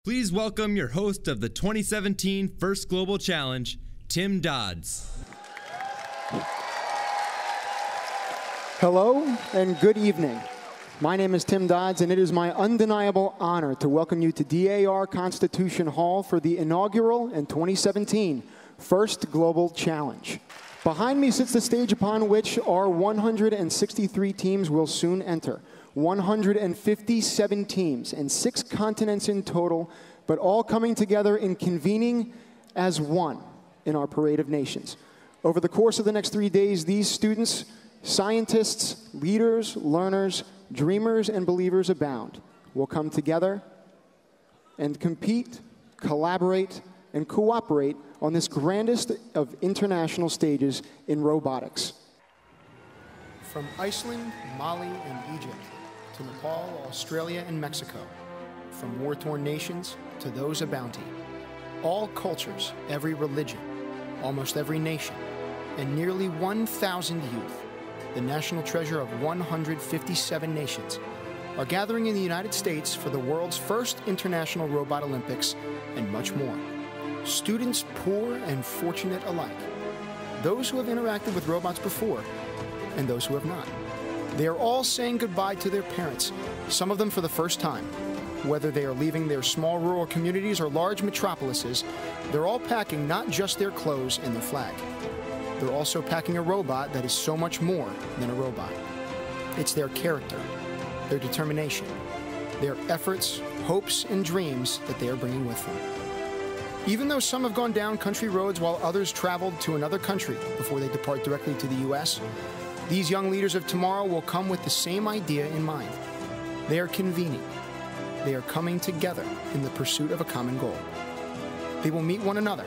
Please welcome your host of the 2017 First Global Challenge, Tim Dodds. Hello and good evening. My name is Tim Dodds, and it is my undeniable honor to welcome you to DAR Constitution Hall for the inaugural and 2017 First Global Challenge. Behind me sits the stage upon which our 163 teams will soon enter. 157 teams and 6 continents in total, but all coming together and convening as one in our Parade of Nations. Over the course of the next 3 days, these students, scientists, leaders, learners, dreamers, and believers abound will come together and compete, collaborate, and cooperate on this grandest of international stages in robotics. From Iceland, Mali, and Egypt, to Nepal, Australia, and Mexico, from war-torn nations to those of bounty, all cultures, every religion, almost every nation, and nearly 1,000 youth, the national treasure of 157 nations, are gathering in the United States for the world's first International Robot Olympics and much more. Students poor and fortunate alike, those who have interacted with robots before and those who have not. They are all saying goodbye to their parents, some of them for the first time. Whether they are leaving their small rural communities or large metropolises, they're all packing not just their clothes and their flag. They're also packing a robot that is so much more than a robot. It's their character, their determination, their efforts, hopes, and dreams that they are bringing with them. Even though some have gone down country roads while others traveled to another country before they depart directly to the U.S., these young leaders of tomorrow will come with the same idea in mind. They are convening. They are coming together in the pursuit of a common goal. They will meet one another,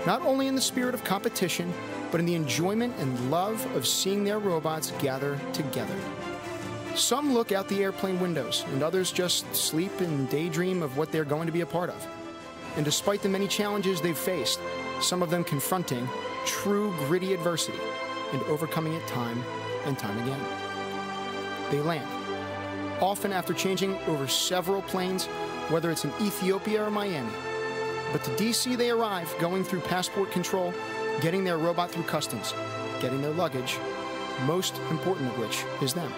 not only in the spirit of competition, but in the enjoyment and love of seeing their robots gather together. Some look out the airplane windows, and others just sleep and daydream of what they're going to be a part of. And despite the many challenges they've faced, some of them confronting true gritty adversity and overcoming it time and time again. They land, often after changing over several planes, whether it's in Ethiopia or Miami. But to DC they arrive, going through passport control, getting their robot through customs, getting their luggage, most important of which is them.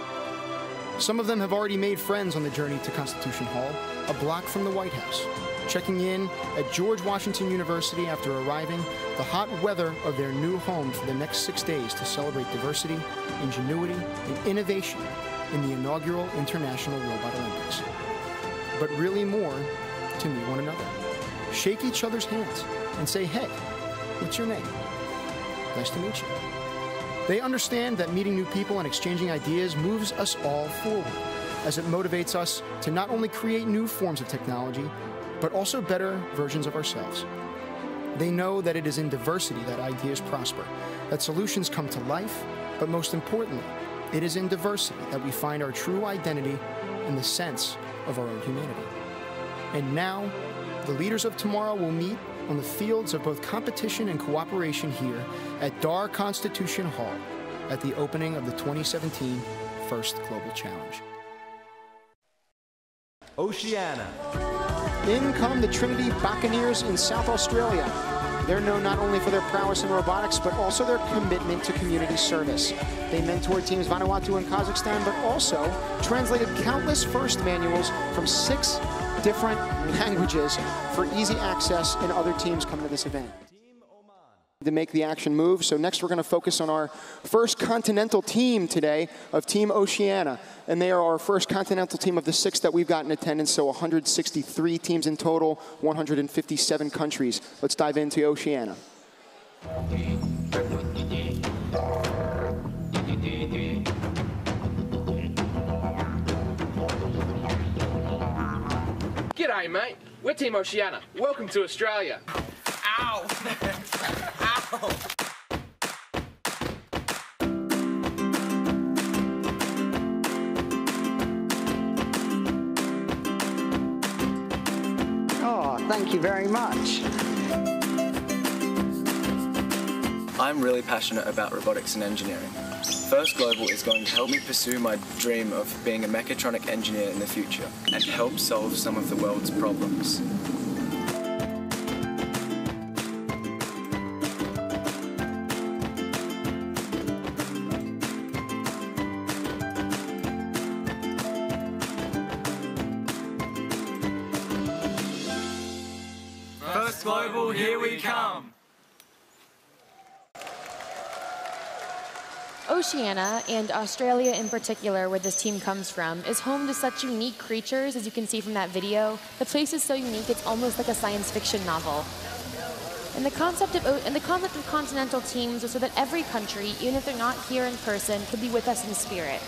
Some of them have already made friends on the journey to Constitution Hall, a block from the White House, checking in at George Washington University after arriving, the hot weather of their new home for the next 6 days to celebrate diversity, ingenuity, and innovation in the inaugural International Robot Olympics. But really more, to meet one another, shake each other's hands, and say, hey, what's your name? Nice to meet you. They understand that meeting new people and exchanging ideas moves us all forward, as it motivates us to not only create new forms of technology, but also better versions of ourselves. They know that it is in diversity that ideas prosper, that solutions come to life, but most importantly, it is in diversity that we find our true identity and the sense of our own humanity. And now, the leaders of tomorrow will meet on the fields of both competition and cooperation here at DAR Constitution Hall at the opening of the 2017 First Global Challenge. Oceania. In come the Trinity Buccaneers in South Australia. They're known not only for their prowess in robotics, but also their commitment to community service. They mentored teams Vanuatu and Kazakhstan, but also translated countless first manuals from 6 different languages for easy access, and other teams come to this event to make the action move. So next we're going to focus on our first continental team today of Team Oceania. And they are our first continental team of the 6 that we've got in attendance, so 163 teams in total, 157 countries. Let's dive into Oceania. G'day, mate. We're Team Oceania. Welcome to Australia. Ow! Ow! Oh, thank you very much. I'm really passionate about robotics and engineering. First Global is going to help me pursue my dream of being a mechatronic engineer in the future and help solve some of the world's problems. First Global, here we come. Oceania, and Australia in particular, where this team comes from, is home to such unique creatures, as you can see from that video. The place is so unique, it's almost like a science fiction novel. And the concept of continental teams is so that every country, even if they're not here in person, could be with us in spirit.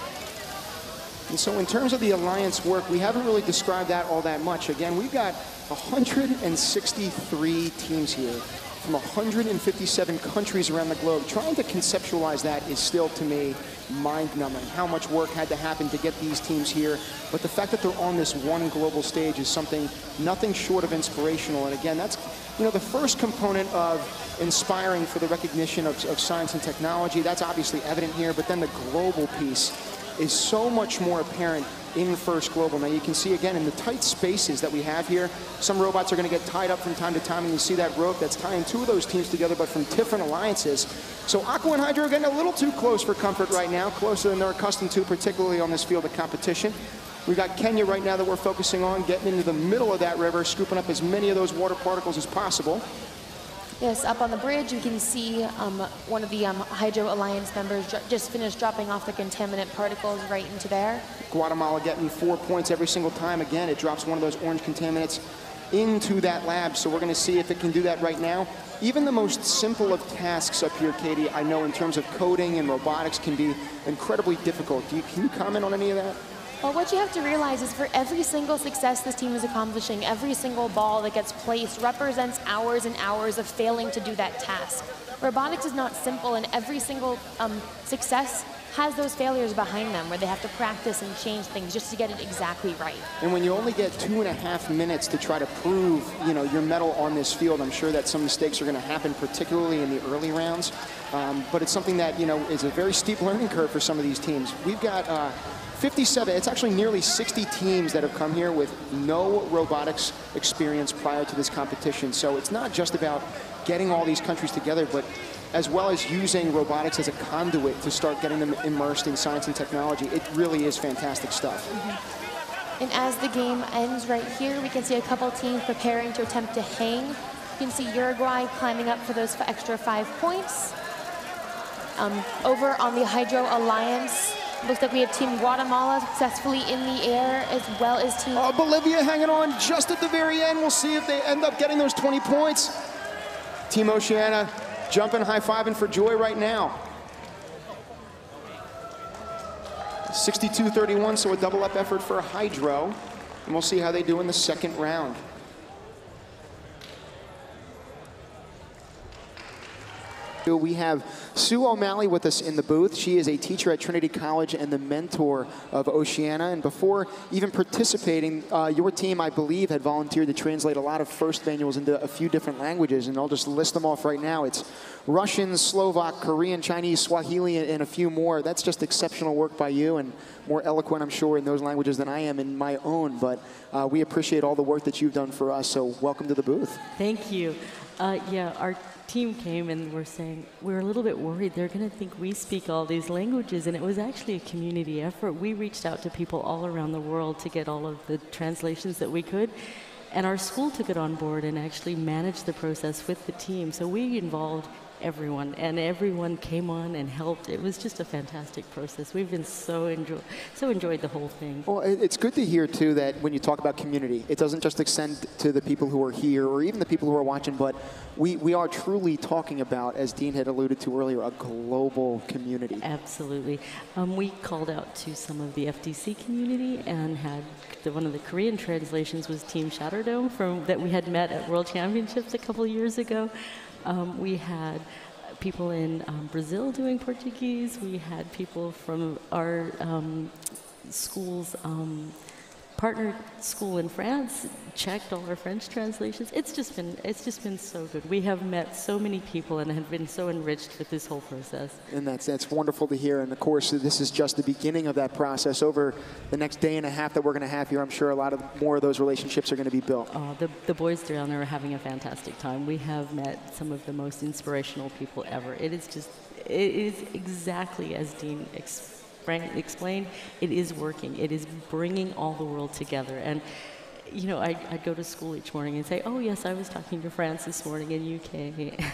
And so in terms of the alliance work, we haven't really described that all that much. Again, we've got 163 teams here from 157 countries around the globe. Trying to conceptualize that is still, to me, mind-numbing. How much work had to happen to get these teams here. But the fact that they're on this one global stage is something nothing short of inspirational. And again, that's the first component of inspiring for the recognition of science and technology. That's obviously evident here. But then the global piece is so much more apparent in First Global. Now you can see again in the tight spaces that we have here, some robots are going to get tied up from time to time, and you see that rope that's tying two of those teams together, but from different alliances. So Aqua and Hydro are getting a little too close for comfort right now, closer than they're accustomed to, particularly on this field of competition. We've got Kenya right now that we're focusing on, getting into the middle of that river, scooping up as many of those water particles as possible. Yes, up on the bridge, you can see one of the Hydro Alliance members just finished dropping off the contaminant particles right into there. Guatemala getting 4 points every single time. Again, it drops one of those orange contaminants into that lab, so we're going to see if it can do that right now. Even the most simple of tasks up here, Katie, I know in terms of coding and robotics can be incredibly difficult. Can you comment on any of that? Well, what you have to realize is for every single success this team is accomplishing, every single ball that gets placed represents hours and hours of failing to do that task. Robotics is not simple, and every single success has those failures behind them where they have to practice and change things just to get it exactly right. And when you only get 2.5 minutes to try to prove, your mettle on this field, I'm sure that some mistakes are going to happen, particularly in the early rounds. But it's something that, is a very steep learning curve for some of these teams. We've got 57, it's actually nearly 60 teams that have come here with no robotics experience prior to this competition. So it's not just about getting all these countries together, but as well as using robotics as a conduit to start getting them immersed in science and technology. It really is fantastic stuff. And as the game ends right here, we can see a couple teams preparing to attempt to hang. You can see Uruguay climbing up for those extra 5 points. Over on the Hydro Alliance, looks like we have Team Guatemala successfully in the air, as well as Team... Bolivia hanging on just at the very end. We'll see if they end up getting those 20 points. Team Oceania jumping, high-fiving for joy right now. 62-31, so a double-up effort for Hydro. And we'll see how they do in the second round. We have Sue O'Malley with us in the booth. She is a teacher at Trinity College and the mentor of Oceania. And before even participating, your team, I believe, had volunteered to translate a lot of first manuals into a few different languages. And I'll just list them off right now. It's Russian, Slovak, Korean, Chinese, Swahili, and a few more. That's just exceptional work by you, and more eloquent, I'm sure, in those languages than I am in my own. But we appreciate all the work that you've done for us. So welcome to the booth. Thank you. Yeah, our team came and we're saying, we're a little bit worried they're going to think we speak all these languages, and it was actually a community effort. We reached out to people all around the world to get all of the translations that we could, and our school took it on board and actually managed the process with the team. So we involved everyone, and everyone came on and helped. It was just a fantastic process. We've been so enjoyed the whole thing. Well, it's good to hear too that when you talk about community, it doesn't just extend to the people who are here or even the people who are watching, but we are truly talking about, as Dean had alluded to earlier, a global community. Absolutely. We called out to some of the FGC community and had one of the Korean translations was Team Shatterdome that we had met at World Championships a couple years ago. We had people in Brazil doing Portuguese. We had people from our school's partner school in France checked all our French translations. It's just been so good. We have met so many people and have been so enriched with this whole process. And that's wonderful to hear. And of course, this is just the beginning of that process. Over the next day and a half that we're going to have here, I'm sure a lot more of those relationships are going to be built. The boys down there are having a fantastic time. We have met some of the most inspirational people ever. It is exactly as Dean explained, it is working. It is bringing all the world together. And you know, I'd go to school each morning and say, oh yes, I was talking to France this morning in UK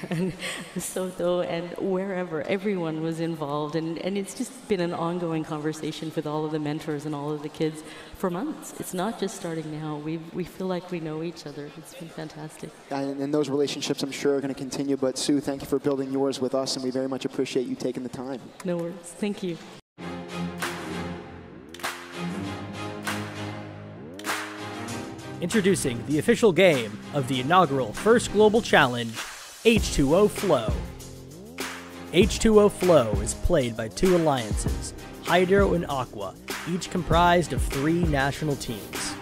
and Lesotho and wherever. Everyone was involved, and it's just been an ongoing conversation with all of the mentors and all of the kids for months. It's not just starting now. We feel like we know each other. It's been fantastic. And those relationships, I'm sure, are going to continue. But Sue, thank you for building yours with us, and we very much appreciate you taking the time. No worries. Thank you. Introducing the official game of the inaugural First Global Challenge, H2O Flow. H2O Flow is played by two alliances, Hydro and Aqua, each comprised of 3 national teams.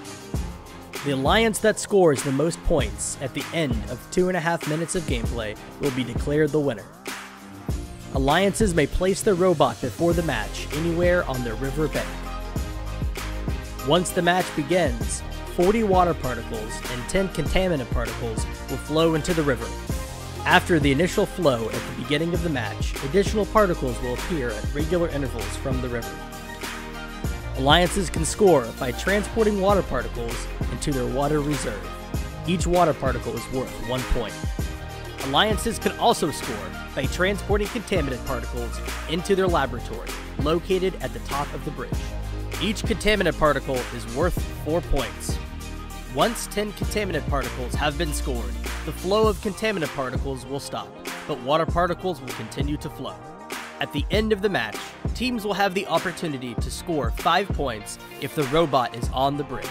The alliance that scores the most points at the end of 2.5 minutes of gameplay will be declared the winner. Alliances may place their robot before the match anywhere on their river bank. Once the match begins, 40 water particles and 10 contaminant particles will flow into the river. After the initial flow at the beginning of the match, additional particles will appear at regular intervals from the river. Alliances can score by transporting water particles into their water reserve. Each water particle is worth 1 point. Alliances can also score by transporting contaminant particles into their laboratory, located at the top of the bridge. Each contaminant particle is worth 4 points. Once 10 contaminant particles have been scored, the flow of contaminant particles will stop, but water particles will continue to flow. At the end of the match, teams will have the opportunity to score 5 points if the robot is on the bridge,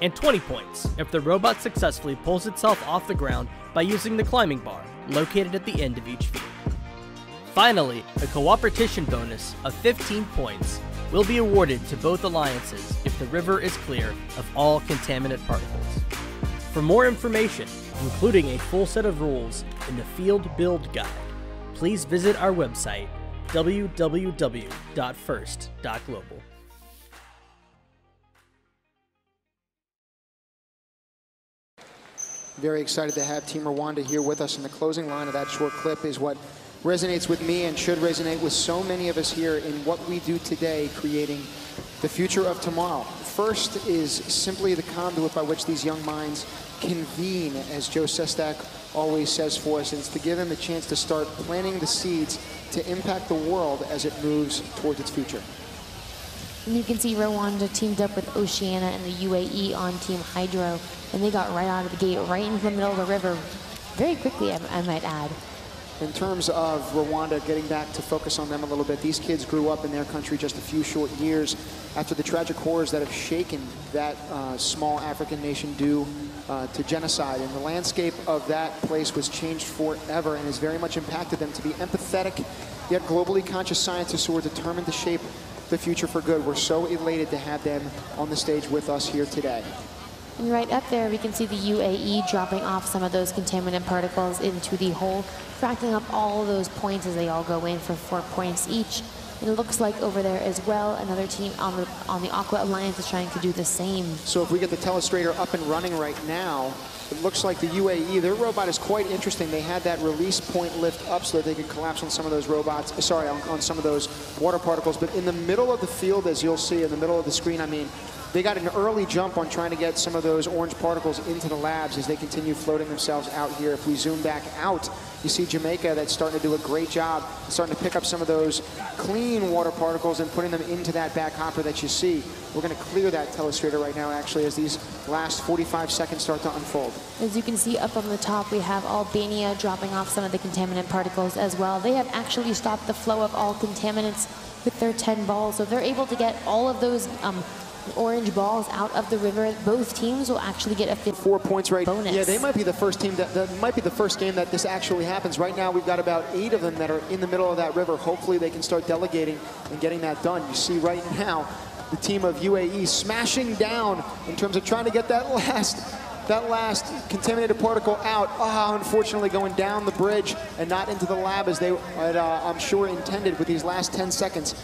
and 20 points if the robot successfully pulls itself off the ground by using the climbing bar located at the end of each field. Finally, a cooperation bonus of 15 points will be awarded to both alliances if the river is clear of all contaminant particles. For more information, including a full set of rules in the Field Build Guide, please visit our website, www.first.global. Very excited to have Team Rwanda here with us, and the closing line of that short clip is what resonates with me and should resonate with so many of us here in what we do today, creating the future of tomorrow. First is simply the conduit by which these young minds convene, as Joe Sestak always says for us, and it's to give them the chance to start planting the seeds to impact the world as it moves towards its future. And you can see Rwanda teamed up with Oceania and the UAE on Team Hydro, and they got right out of the gate, right into the middle of the river, very quickly, I might add. In terms of Rwanda, getting back to focus on them a little bit, these kids grew up in their country just a few short years after the tragic horrors that have shaken that small African nation due to genocide. And the landscape of that place was changed forever and has very much impacted them to be empathetic, yet globally conscious scientists who are determined to shape the future for good. We're so elated to have them on the stage with us here today. And right up there, we can see the UAE dropping off some of those contaminant particles into the hole, cracking up all those points as they all go in for 4 points each. And it looks like over there as well, another team on the Aqua Alliance is trying to do the same. So if we get the telestrator up and running right now, it looks like the UAE, their robot is quite interesting. They had that release point lift up so that they could collapse on some of those robots, sorry, on some of those water particles. But in the middle of the field, as you'll see, in the middle of the screen, I mean, they got an early jump on trying to get some of those orange particles into the labs as they continue floating themselves out here. If we zoom back out, you see Jamaica that's starting to do a great job, starting to pick up some of those clean water particles and putting them into that back hopper that you see. We're going to clear that telestrator right now, actually, as these last 45 seconds start to unfold. As you can see up on the top, we have Albania dropping off some of the contaminant particles as well. They have actually stopped the flow of all contaminants with their 10 balls, so they're able to get all of those orange balls out of the river. Both teams will actually get a 4 points right bonus. Yeah, they might be the first team that might be the first game that this actually happens. Right now we've got about 8 of them that are in the middle of that river. Hopefully they can start delegating and getting that done. You see right now the team of UAE smashing down in terms of trying to get that last contaminated particle out. Unfortunately going down the bridge and not into the lab as they had, I'm sure, intended with these last 10 seconds.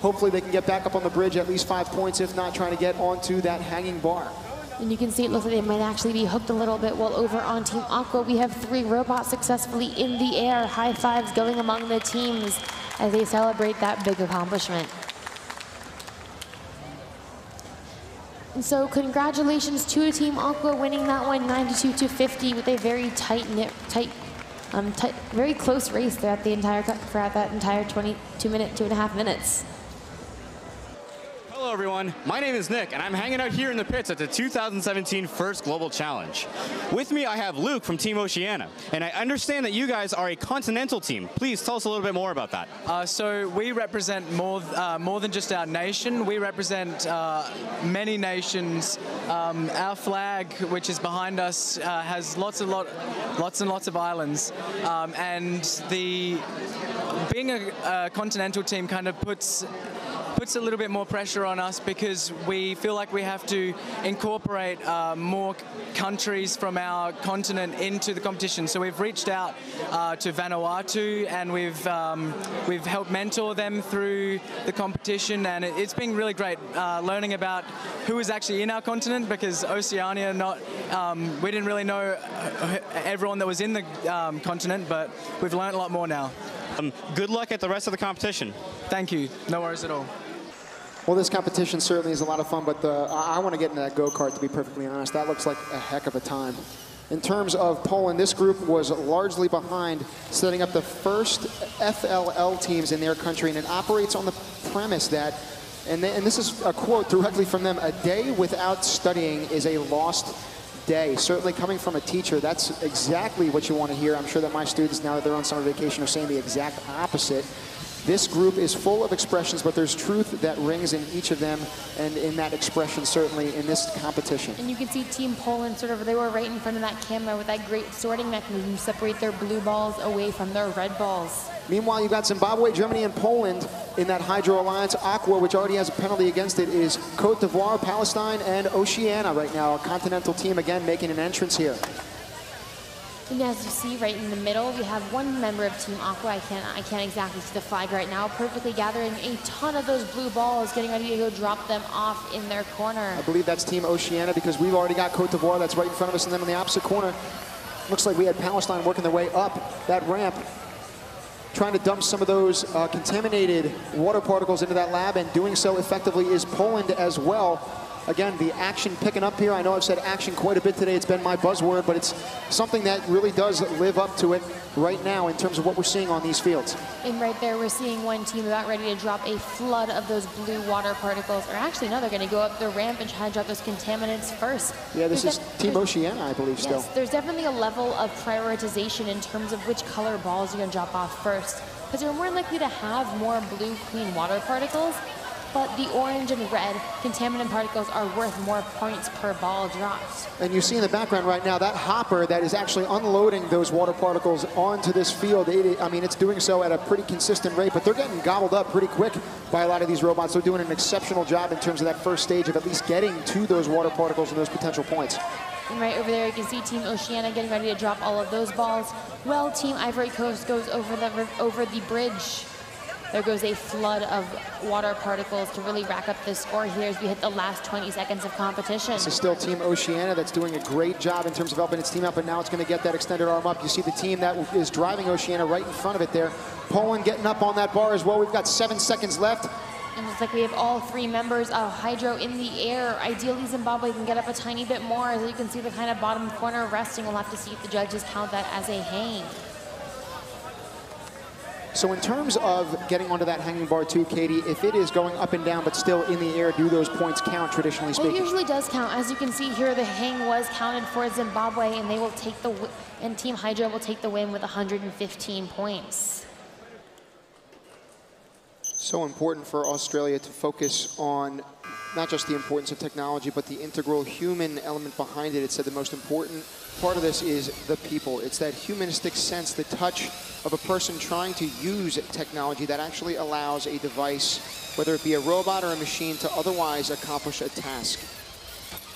Hopefully they can get back up on the bridge, at least 5 points, if not trying to get onto that hanging bar. And you can see it looks like they might actually be hooked a little bit. While over on Team Aqua, we have 3 robots successfully in the air. High fives going among the teams as they celebrate that big accomplishment. And so congratulations to Team Aqua winning that one 92-50 with a very very close race throughout that entire 2.5 minutes. Hello everyone, my name is Nick and I'm hanging out here in the pits at the 2017 First Global Challenge. With me I have Luke from Team Oceania, and I understand that you guys are a continental team. Please tell us a little bit more about that. So we represent more than just our nation. We represent many nations. Our flag, which is behind us, has lots and lots of islands, and being a continental team kind of puts a little bit more pressure on us because we feel like we have to incorporate more countries from our continent into the competition. So we've reached out to Vanuatu, and we've helped mentor them through the competition, and it's been really great learning about who is actually in our continent, because Oceania, we didn't really know everyone that was in the continent, but we've learned a lot more now. Good luck at the rest of the competition. Thank you. No worries at all. Well, this competition certainly is a lot of fun, but I want to get into that go-kart, to be perfectly honest. That looks like a heck of a time. In terms of Poland, this group was largely behind setting up the first FLL teams in their country, and it operates on the premise that, and this is a quote directly from them, "A day without studying is a lost day." Certainly coming from a teacher, that's exactly what you want to hear. I'm sure that my students, now that they're on summer vacation, are saying the exact opposite. This group is full of expressions, but there's truth that rings in each of them, and in that expression, certainly, in this competition. And you can see Team Poland, they were right in front of that camera with that great sorting mechanism to separate their blue balls away from their red balls. Meanwhile, you've got Zimbabwe, Germany, and Poland in that Hydro Alliance. Aqua, which already has a penalty against it, is Cote d'Ivoire, Palestine, and Oceania right now. A continental team, again, making an entrance here. And as you see right in the middle, we have one member of Team Aqua. I can't exactly see the flag right now, perfectly gathering a ton of those blue balls, getting ready to go drop them off in their corner. I believe that's Team Oceania, because we've already got Cote d'Ivoire that's right in front of us, and then on the opposite corner, looks like we had Palestine working their way up that ramp, trying to dump some of those contaminated water particles into that lab, and doing so effectively is Poland as well. Again, the action picking up here. I know I've said action quite a bit today. It's been my buzzword, but it's something that really does live up to it right now in terms of what we're seeing on these fields. And right there, we're seeing one team about ready to drop a flood of those blue water particles. Or actually, no, they're going to go up the ramp and try to drop those contaminants first. Yeah, this is Team Oceania, I believe, still. Yes, there's definitely a level of prioritization in terms of which color balls you're going to drop off first, because you're more likely to have more blue, clean water particles. But the orange and red contaminant particles are worth more points per ball dropped. And you see in the background right now, that hopper that is actually unloading those water particles onto this field, I mean, it's doing so at a pretty consistent rate, but they're getting gobbled up pretty quick by a lot of these robots. They're doing an exceptional job in terms of that first stage of at least getting to those water particles and those potential points. And right over there, you can see Team Oceania getting ready to drop all of those balls. Well, Team Ivory Coast goes over the bridge. There goes a flood of water particles to really rack up this score here as we hit the last 20 seconds of competition. This is still Team Oceania that's doing a great job in terms of helping its team up, and now it's going to get that extended arm up. You see the team that is driving Oceania right in front of it there. Poland getting up on that bar as well. We've got 7 seconds left. And looks like we have all 3 members of Hydro in the air. Ideally, Zimbabwe can get up a tiny bit more. As you can see, the kind of bottom corner resting. We'll have to see if the judges count that as a hang. So in terms of getting onto that hanging bar too, Katie, if it is going up and down but still in the air, do those points count, traditionally speaking? It usually does count. As you can see here, the hang was counted for Zimbabwe, and they will take and Team Hydro will take the win with 115 points. So important for Australia to focus on not just the importance of technology, but the integral human element behind it. It said the most important part of this is the people. It's that humanistic sense, the touch of a person trying to use technology that actually allows a device, whether it be a robot or a machine, to otherwise accomplish a task.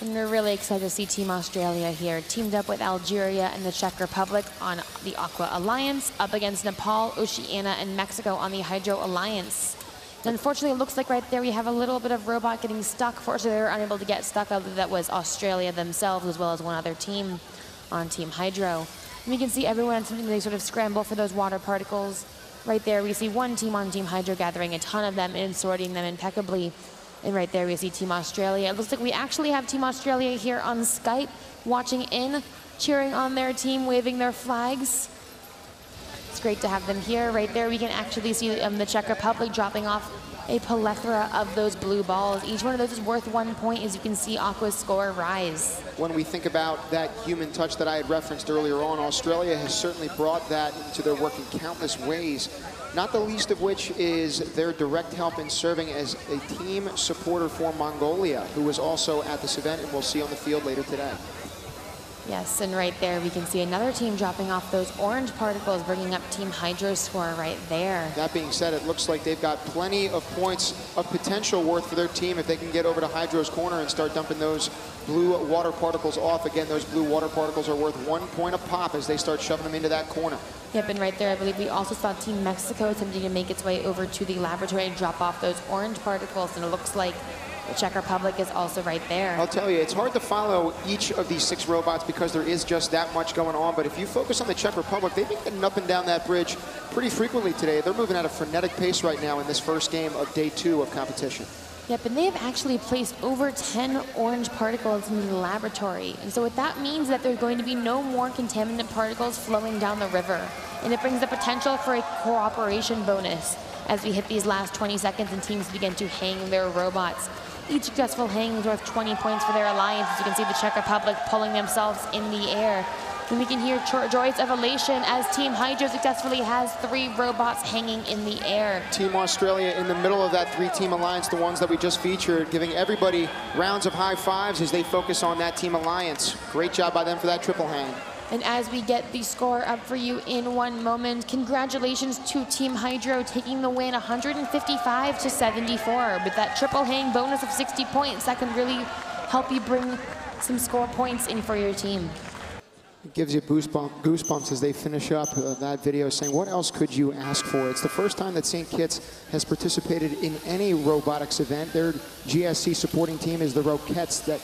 And we're really excited to see Team Australia here, teamed up with Algeria and the Czech Republic on the Aqua Alliance, up against Nepal, Oceania, and Mexico on the Hydro Alliance. And unfortunately, it looks like right there we have a little bit of robot getting stuck. Fortunately, they were unable to get stuck. That was Australia themselves, as well as one other team on Team Hydro. And you can see everyone on something, they sort of scramble for those water particles. Right there, we see one team on Team Hydro gathering a ton of them and sorting them impeccably. And right there we see Team Australia. It looks like we actually have Team Australia here on Skype, watching in, cheering on their team, waving their flags. It's great to have them here. Right there we can actually see the Czech Republic dropping off a plethora of those blue balls. Each one of those is worth 1 point, as you can see Aqua's score rise. When we think about that human touch that I had referenced earlier on, Australia has certainly brought that into their work in countless ways, not the least of which is their direct help in serving as a team supporter for Mongolia, who was also at this event and we'll see on the field later today. Yes, and right there we can see another team dropping off those orange particles, bringing up Team Hydro's score right there. That being said, it looks like they've got plenty of points of potential worth for their team if they can get over to Hydro's corner and start dumping those blue water particles off. Again, those blue water particles are worth 1 point a pop as they start shoving them into that corner. Yep, and right there I believe we also saw Team Mexico attempting to make its way over to the laboratory to drop off those orange particles, and it looks like the Czech Republic is also right there. I'll tell you, it's hard to follow each of these 6 robots because there is just that much going on. But if you focus on the Czech Republic, they've been getting up and down that bridge pretty frequently today. They're moving at a frenetic pace right now in this first game of day 2 of competition. Yep, and they have actually placed over 10 orange particles in the laboratory. And so what that means is that there's going to be no more contaminant particles flowing down the river. And it brings the potential for a cooperation bonus as we hit these last 20 seconds and teams begin to hang their robots. Each successful hang is worth 20 points for their alliance. As you can see the Czech Republic pulling themselves in the air. And we can hear joys of elation as Team Hydro successfully has 3 robots hanging in the air. Team Australia in the middle of that 3-team alliance, the ones that we just featured, giving everybody rounds of high fives as they focus on that team alliance. Great job by them for that triple hang. And as we get the score up for you in one moment, congratulations to Team Hydro taking the win 155-74 with that triple hang bonus of 60 points. That can really help you bring some score points in for your team. It gives you goosebumps as they finish up that video saying, what else could you ask for? It's the first time that St. Kitts has participated in any robotics event. Their GSC supporting team is the Rockettes that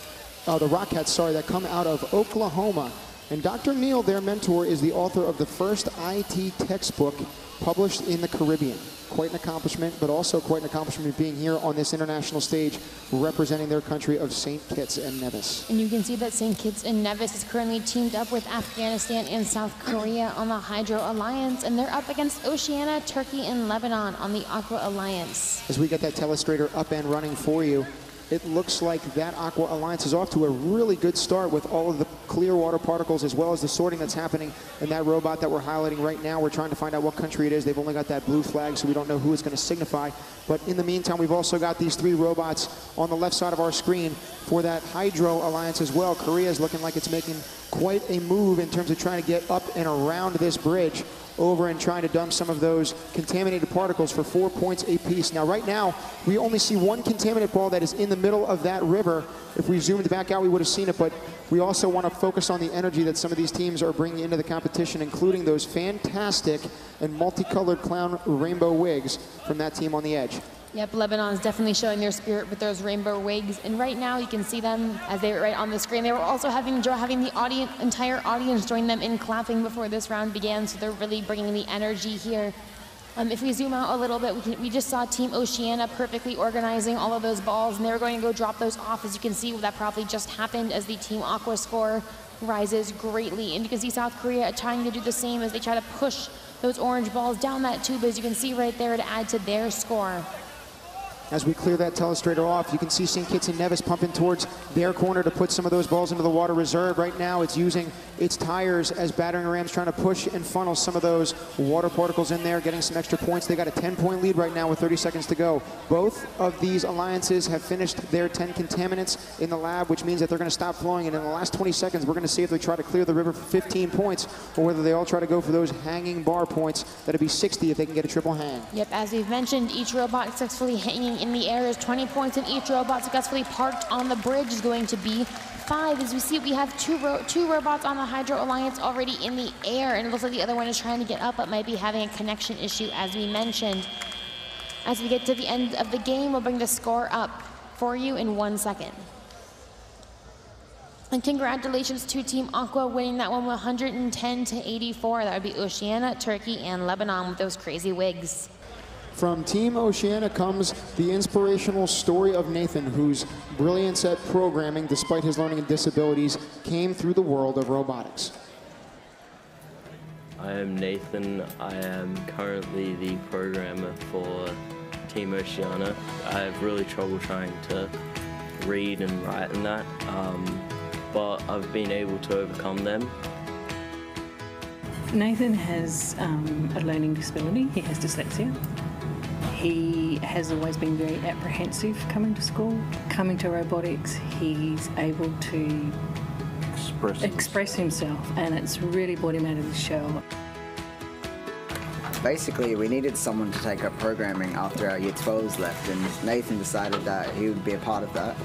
come out of Oklahoma. And Dr. Neal, their mentor, is the author of the first IT textbook published in the Caribbean. Quite an accomplishment, but also quite an accomplishment being here on this international stage representing their country of St. Kitts and Nevis. And you can see that St. Kitts and Nevis is currently teamed up with Afghanistan and South Korea on the Hydro Alliance, and they're up against Oceania, Turkey, and Lebanon on the Aqua Alliance. As we get that telestrator up and running for you, it looks like that Aqua Alliance is off to a really good start with all of the clear water particles as well as the sorting that's happening in that robot that we're highlighting right now. We're trying to find out what country it is. They've only got that blue flag, so we don't know who it's going to signify. But in the meantime, we've also got these 3 robots on the left side of our screen for that Hydro Alliance as well. Korea is looking like it's making quite a move in terms of trying to get up and around this bridge over and trying to dump some of those contaminated particles for 4 points apiece. Now, right now, we only see 1 contaminant ball that is in the middle of that river. If we zoomed back out, we would have seen it, but we also want to focus on the energy that some of these teams are bringing into the competition, including those fantastic and multicolored clown rainbow wigs from that team on the edge. Yep, Lebanon is definitely showing their spirit with those rainbow wigs, and right now you can see them as they were right on the screen. They were also having the entire audience join them in clapping before this round began, so they're really bringing the energy here. If we zoom out a little bit, we just saw Team Oceania perfectly organizing all of those balls, and they were going to go drop those off. As you can see, that probably just happened as the Team Aqua score rises greatly. And you can see South Korea trying to do the same as they try to push those orange balls down that tube, as you can see right there, to add to their score. As we clear that telestrator off, you can see St. Kitts and Nevis pumping towards their corner to put some of those balls into the water reserve. Right now, it's using its tires as battering rams, trying to push and funnel some of those water particles in there, getting some extra points. They got a 10-point lead right now with 30 seconds to go. Both of these alliances have finished their 10 contaminants in the lab, which means that they're going to stop flowing. And in the last 20 seconds, we're going to see if they try to clear the river for 15 points or whether they all try to go for those hanging bar points. That'd be 60 if they can get a triple hang. Yep, as we've mentioned, each robot successfully hanging in the air is 20 points, and each robot successfully parked on the bridge is going to be 5. As we see, we have two robots on the Hydro Alliance already in the air, and it looks like the other one is trying to get up but might be having a connection issue, as we mentioned. As we get to the end of the game, we'll bring the score up for you in 1 second. And congratulations to Team Aqua winning that one 110-84. That would be Oceania, Turkey, and Lebanon with those crazy wigs. From Team Oceania comes the inspirational story of Nathan, whose brilliance at programming, despite his learning disabilities, came through the world of robotics. I am Nathan. I am currently the programmer for Team Oceania. I have really trouble trying to read and write and that, but I've been able to overcome them. Nathan has a learning disability. He has dyslexia. He has always been very apprehensive coming to school. Coming to robotics, he's able to express himself, and it's really brought him out of his shell. Basically, we needed someone to take up programming after our Year 12s left, and Nathan decided that he would be a part of that.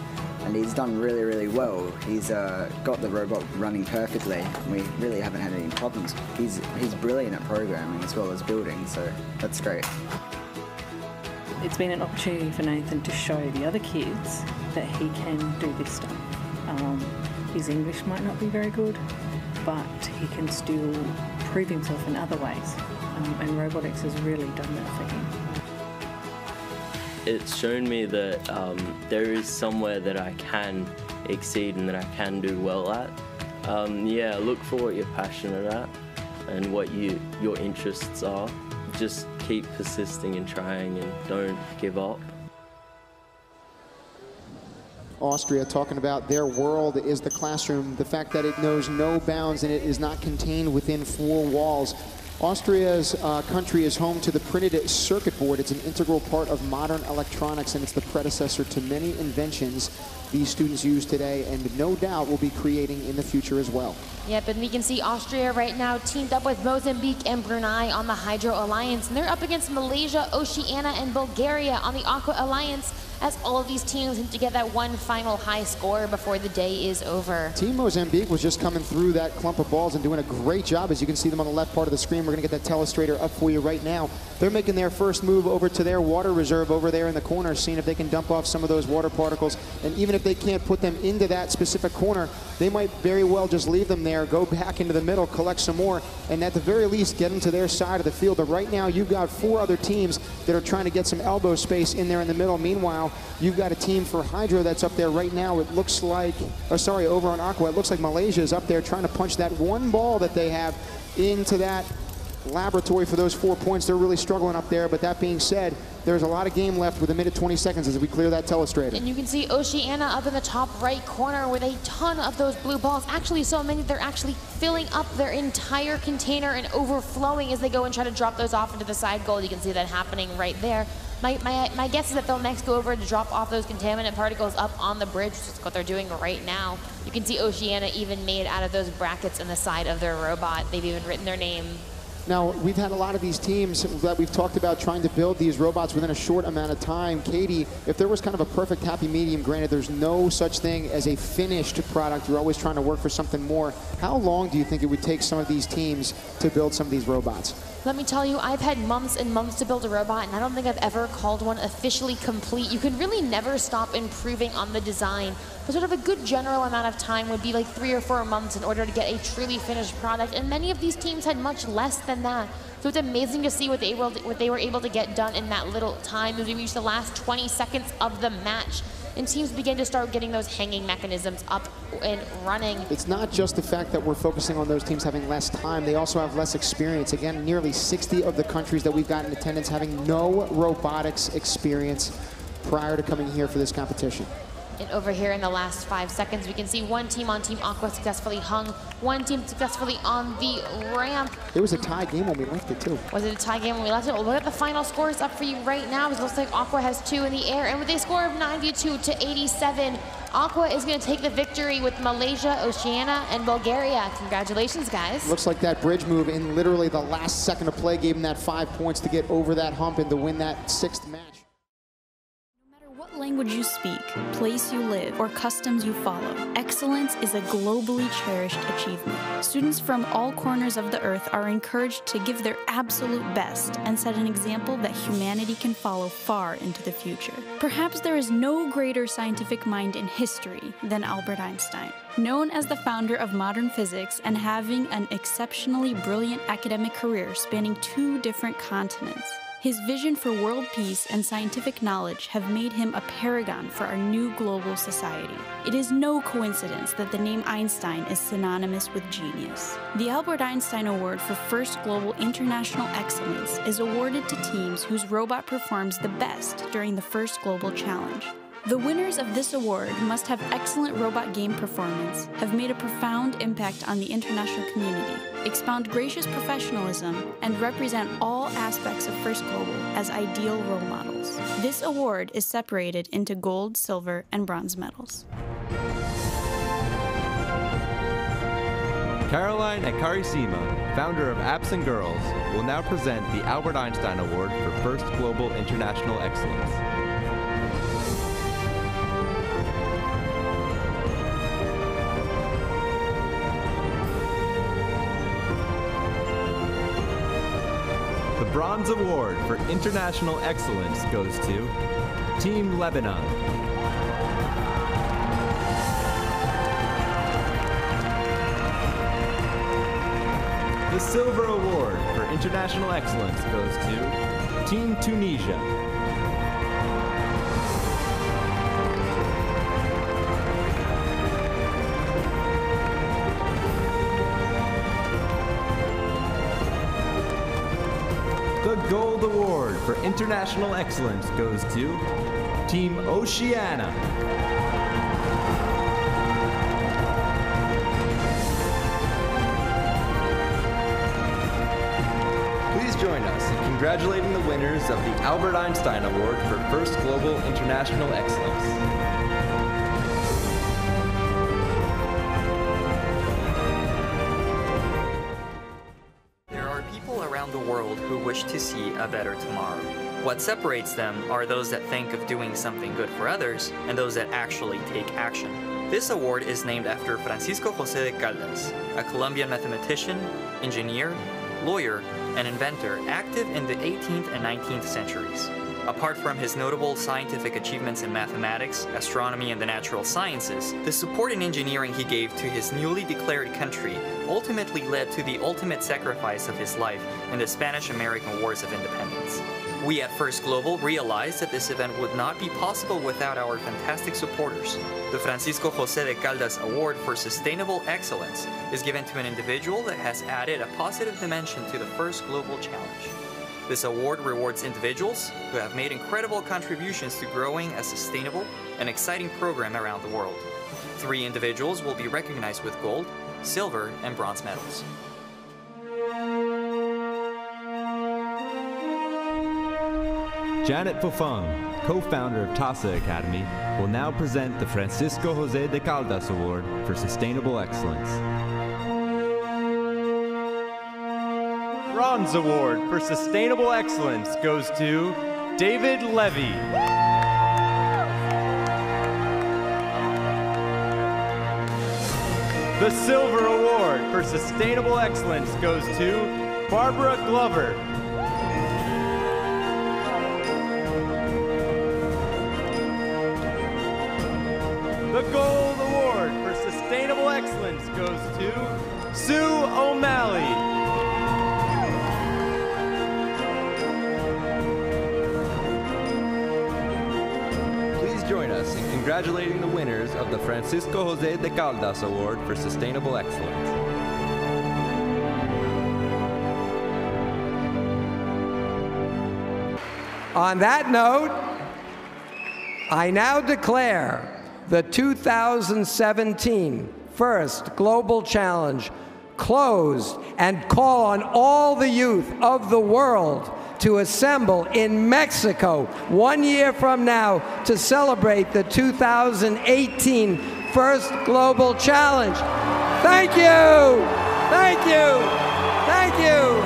And he's done really, really well. He's got the robot running perfectly. We really haven't had any problems. He's brilliant at programming as well as building, so that's great. It's been an opportunity for Nathan to show the other kids that he can do this stuff. His English might not be very good, but he can still prove himself in other ways. And robotics has really done that for him. It's shown me that there is somewhere that I can exceed and that I can do well at. Yeah, look for what you're passionate at and what your interests are. Just keep persisting and trying and don't give up. Austria talking about their world is the classroom, the fact that it knows no bounds and it is not contained within four walls. Austria's country is home to the printed circuit board. It's an integral part of modern electronics, and it's the predecessor to many inventions these students use today, and no doubt will be creating in the future as well. Yep, and we can see Austria right now teamed up with Mozambique and Brunei on the Hydro Alliance, and they're up against Malaysia, Oceania, and Bulgaria on the Aqua Alliance, as all of these teams need to get that one final high score before the day is over. Team Mozambique was just coming through that clump of balls and doing a great job. As you can see them on the left part of the screen, we're gonna get that telestrator up for you right now. They're making their first move over to their water reserve over there in the corner, seeing if they can dump off some of those water particles. And even if they can't put them into that specific corner, they might very well just leave them there, go back into the middle, collect some more, and at the very least get them to their side of the field. But right now, you've got four other teams that are trying to get some elbow space in there in the middle. Meanwhile, you've got a team for Hydro that's up there right now. It looks like, oh sorry, over on Aqua, it looks like Malaysia is up there trying to punch that one ball that they have into that laboratory for those 4 points. They're really struggling up there, but that being said, there's a lot of game left with 1:20 as we clear that telestrator. And you can see Oceania up in the top right corner with a ton of those blue balls. Actually, so many they're actually filling up their entire container and overflowing as they go and try to drop those off into the side goal. You can see that happening right there. My guess is that they'll next go over to drop off those contaminant particles up on the bridge, which is what they're doing right now. You can see Oceania even made out of those brackets in the side of their robot. They've even written their name. Now, we've had a lot of these teams that we've talked about trying to build these robots within a short amount of time. Katie, if there was kind of a perfect happy medium, granted there's no such thing as a finished product, you're always trying to work for something more. How long do you think it would take some of these teams to build some of these robots? Let me tell you, I've had months and months to build a robot, and I don't think I've ever called one officially complete. You can really never stop improving on the design. But sort of a good general amount of time would be like 3 or 4 months in order to get a truly finished product, and many of these teams had much less than that. So it's amazing to see what they were able to get done in that little time as we reached the last 20 seconds of the match. And teams begin to start getting those hanging mechanisms up and running. It's not just the fact that we're focusing on those teams having less time, they also have less experience. Again, nearly 60 of the countries that we've got in attendance having no robotics experience prior to coming here for this competition. And over here in the last 5 seconds, we can see one team on Team Aqua successfully hung, one team successfully on the ramp. It was a tie game when we left it too. Was it a tie game when we left it? Well, look at the final scores up for you right now. It looks like Aqua has 2 in the air, and with a score of 92-87, Aqua is going to take the victory with Malaysia, Oceania, and Bulgaria. Congratulations, guys. Looks like that bridge move in literally the last second of play gave them that 5 points to get over that hump and to win that 6th match. What language you speak, place you live, or customs you follow, excellence is a globally cherished achievement. Students from all corners of the earth are encouraged to give their absolute best and set an example that humanity can follow far into the future. Perhaps there is no greater scientific mind in history than Albert Einstein. Known as the founder of modern physics and having an exceptionally brilliant academic career spanning 2 different continents, His vision for world peace and scientific knowledge have made him a paragon for our new global society. It is no coincidence that the name Einstein is synonymous with genius. The Albert Einstein Award for First Global International Excellence is awarded to teams whose robot performs the best during the First Global Challenge. The winners of this award must have excellent robot game performance, have made a profound impact on the international community, expound gracious professionalism, and represent all aspects of First Global as ideal role models. This award is separated into gold, silver, and bronze medals. Caroline and Carissima, founder of Apps and Girls, will now present the Albert Einstein Award for First Global International Excellence. The Bronze Award for International Excellence goes to Team Lebanon. The Silver Award for International Excellence goes to Team Tunisia. The Gold Award for International Excellence goes to Team Oceania. Please join us in congratulating the winners of the Albert Einstein Award for First Global International Excellence. The world who wish to see a better tomorrow. What separates them are those that think of doing something good for others and those that actually take action. This award is named after Francisco José de Caldas, a Colombian mathematician, engineer, lawyer, and inventor active in the 18th and 19th centuries. Apart from his notable scientific achievements in mathematics, astronomy, and the natural sciences, the support in engineering he gave to his newly declared country ultimately led to the ultimate sacrifice of his life in the Spanish-American Wars of Independence. We at First Global realized that this event would not be possible without our fantastic supporters. The Francisco José de Caldas Award for Sustainable Excellence is given to an individual that has added a positive dimension to the First Global Challenge. This award rewards individuals who have made incredible contributions to growing a sustainable and exciting program around the world. 3 individuals will be recognized with gold, silver, and bronze medals. Janet Fofang, co-founder of TASA Academy, will now present the Francisco José de Caldas Award for Sustainable Excellence. Bronze Award for Sustainable Excellence goes to David Levy. The Silver Award for Sustainable Excellence goes to Barbara Glover. The Gold Award for Sustainable Excellence goes to Sue O'Malley. Join us in congratulating the winners of the Francisco José de Caldas Award for Sustainable Excellence. On that note, I now declare the 2017 First Global Challenge closed and call on all the youth of the world to assemble in Mexico 1 year from now to celebrate the 2018 First Global Challenge. Thank you! Thank you! Thank you!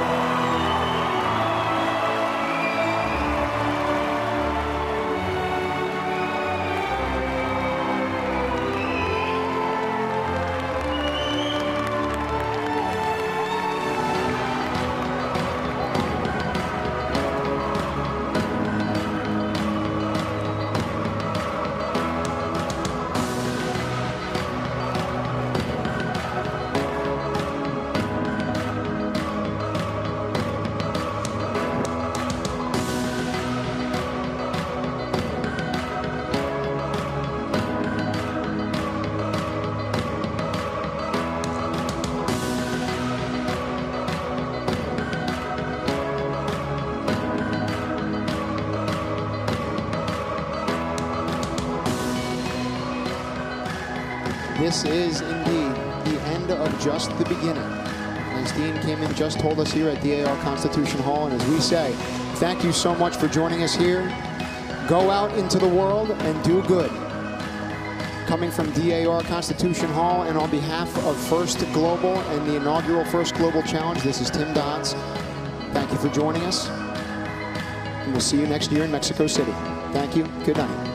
this is indeed the end of just the beginning. As Dean came in, just told us here at DAR Constitution Hall, and as we say, thank you so much for joining us here. Go out into the world and do good. Coming from DAR Constitution Hall and on behalf of First Global and the inaugural First Global Challenge, this is Tim Dodds. Thank you for joining us, and we'll see you next year in Mexico City. Thank you. Good night.